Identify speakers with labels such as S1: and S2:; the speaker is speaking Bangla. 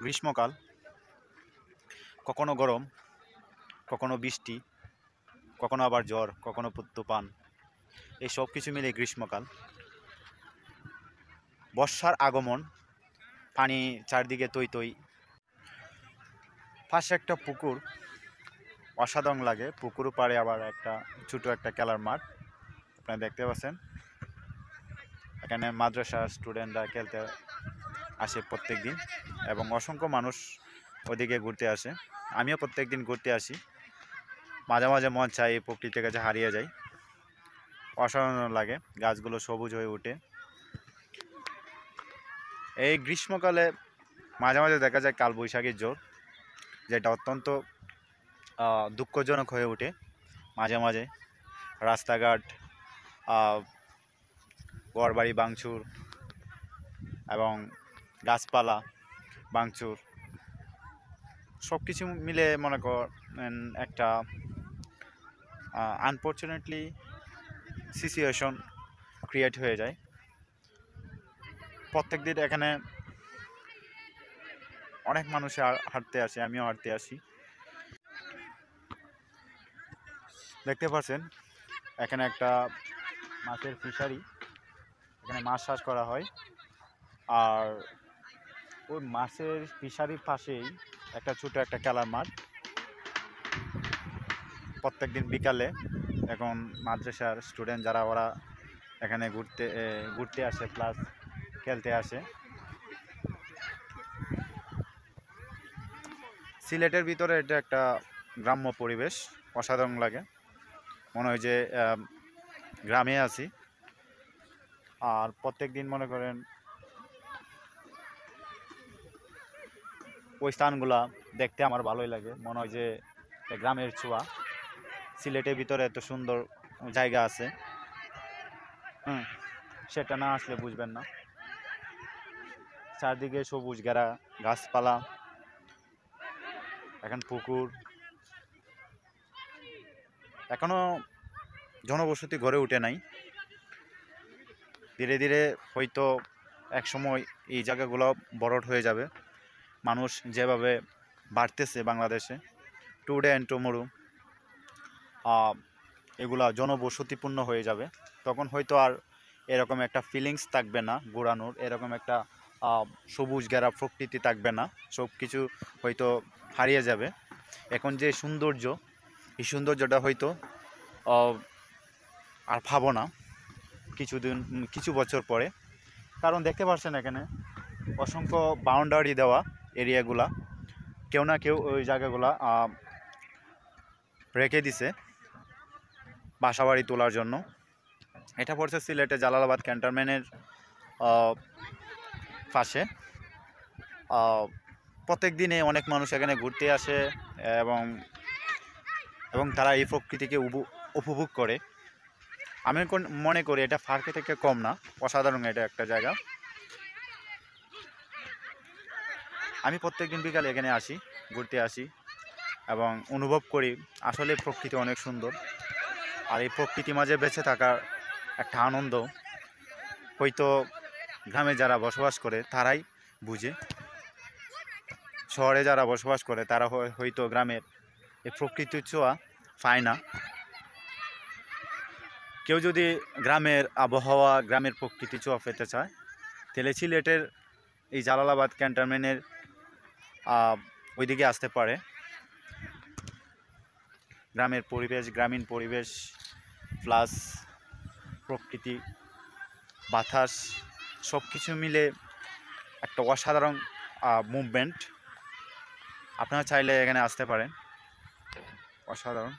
S1: গ্রীষ্মকাল, কখনো গরম, কখনো বৃষ্টি, কখনো আবার জ্বর, কখনো তুফান, এই সব কিছু মিলে গ্রীষ্মকাল। বর্ষার আগমন, পানি চারদিকে তৈ তৈ, পাশে একটা পুকুর, অসাধারণ লাগে। পুকুর পাড়ে আবার একটা ছোটো একটা খেলার মাঠ আপনারা দেখতে পাচ্ছেন। এখানে মাদ্রাসার স্টুডেন্টরা খেলতে আসে প্রত্যেক দিন এবং অসংখ্য মানুষ ওদিকে ঘুরতে আসে। আমিও প্রত্যেক দিন ঘুরতে আসি। মাঝে মাঝে মন চাই এই প্রকৃতির কাছে হারিয়ে যাই, অসাধারণ লাগে। গাছগুলো সবুজ হয়ে ওঠে। এই গ্রীষ্মকালে মাঝে মাঝে দেখা যায় কালবৈশাখীর ঝড়, যেটা অত্যন্ত দুঃখজনক হয়ে ওঠে। মাঝে মাঝে রাস্তাঘাট, ঘরবাড়ি ভাঙচুর এবং গাছপালা ভাঙচুর, সব কিছু মিলে মনে করেন একটা আনফর্চুনেটলি সিচুয়েশন ক্রিয়েট হয়ে যায়। প্রত্যেক দিন এখানে অনেক মানুষ হাঁটতে আসে, আমিও হাঁটতে আসি। দেখতে পাচ্ছেন এখানে একটা মাছের ফিশারি, এখানে মাছ চাষ করা হয়। আর ওই মাছের ফিশারির পাশেই একটা ছোটো একটা খেলার মাঠ। প্রত্যেক দিন বিকালে এখন মাদ্রাসার স্টুডেন্ট যারা, ওরা এখানে ঘুরতে আসে প্লাস খেলতে আসে। সিলেটের ভিতরে এটা একটা গ্রাম্য পরিবেশ, অসাধারণ লাগে, মনে হয় যে গ্রামে আছি। আর প্রত্যেক দিন মনে করেন ওই স্থানগুলা দেখতে আমার ভালোই লাগে, মনে হয় যে গ্রামের ছোঁয়া। সিলেটের ভিতরে এত সুন্দর জায়গা আছে, সেটা না আসলে বুঝবেন না। চারদিকে সবুজ ঘেরা গাছপালা, এখন পুকুর, এখনো জনবসতি গড়ে উঠে নাই। ধীরে ধীরে হয়তো এক সময় এই জায়গাগুলো বড় হয়ে যাবে। মানুষ যেভাবে বাড়তেছে বাংলাদেশে, টুডে অ্যান্ড টুমরো এগুলা জনবসতিপূর্ণ হয়ে যাবে। তখন হয়তো আর এরকম একটা ফিলিংস থাকবে না ঘোরানোর, এরকম একটা সবুজ ঘেরা প্রকৃতি থাকবে না, সব কিছু হয়তো হারিয়ে যাবে। এখন যে সৌন্দর্য, এই সৌন্দর্যটা হয়তো আর পাবো না কিছু বছর পরে। কারণ দেখতে পাচ্ছেন এখানে অসংখ্য বাউন্ডারি দেওয়া এরিয়াগুলা, কেউ না কেউ ওই জায়গাগুলা রেখে দিছে বাসাবাড়ি তোলার জন্য। এটা পড়ছে সিলেটে জালালাবাদ ক্যান্টনমেন্টের পাশে। প্রত্যেক দিনে অনেক মানুষ এখানে ঘুরতে আসে এবং তারা এই প্রকৃতিকে উপভোগ করে। আমি মনে করি এটা পার্কে থেকে কম না, অসাধারণ এটা একটা জায়গা। আমি প্রত্যেক দিন বিকালে এখানে আসি, ঘুরতে আসি এবং অনুভব করি আসলে প্রকৃতি অনেক সুন্দর। আর এই প্রকৃতি মাঝে বেঁচে থাকার একটা আনন্দ হয়তো গ্রামে যারা বসবাস করে তারাই বুঝে। শহরে যারা বসবাস করে তারা হয়তো গ্রামের এই প্রকৃতির ছোঁয়া পায় না। কেউ যদি গ্রামের আবহাওয়া, গ্রামের প্রকৃতি ছোঁয়া পেতে চায়, তাহলে সিলেটের এই জালালাবাদ ক্যান্টনমেন্টের ওইদিকে আসতে পারে। গ্রামের পরিবেশ, গ্রামীণ পরিবেশ প্লাস প্রকৃতি, বাতাস, সব কিছু মিলে একটা অসাধারণ মুভমেন্ট। আপনারা চাইলে এখানে আসতে পারেন, অসাধারণ।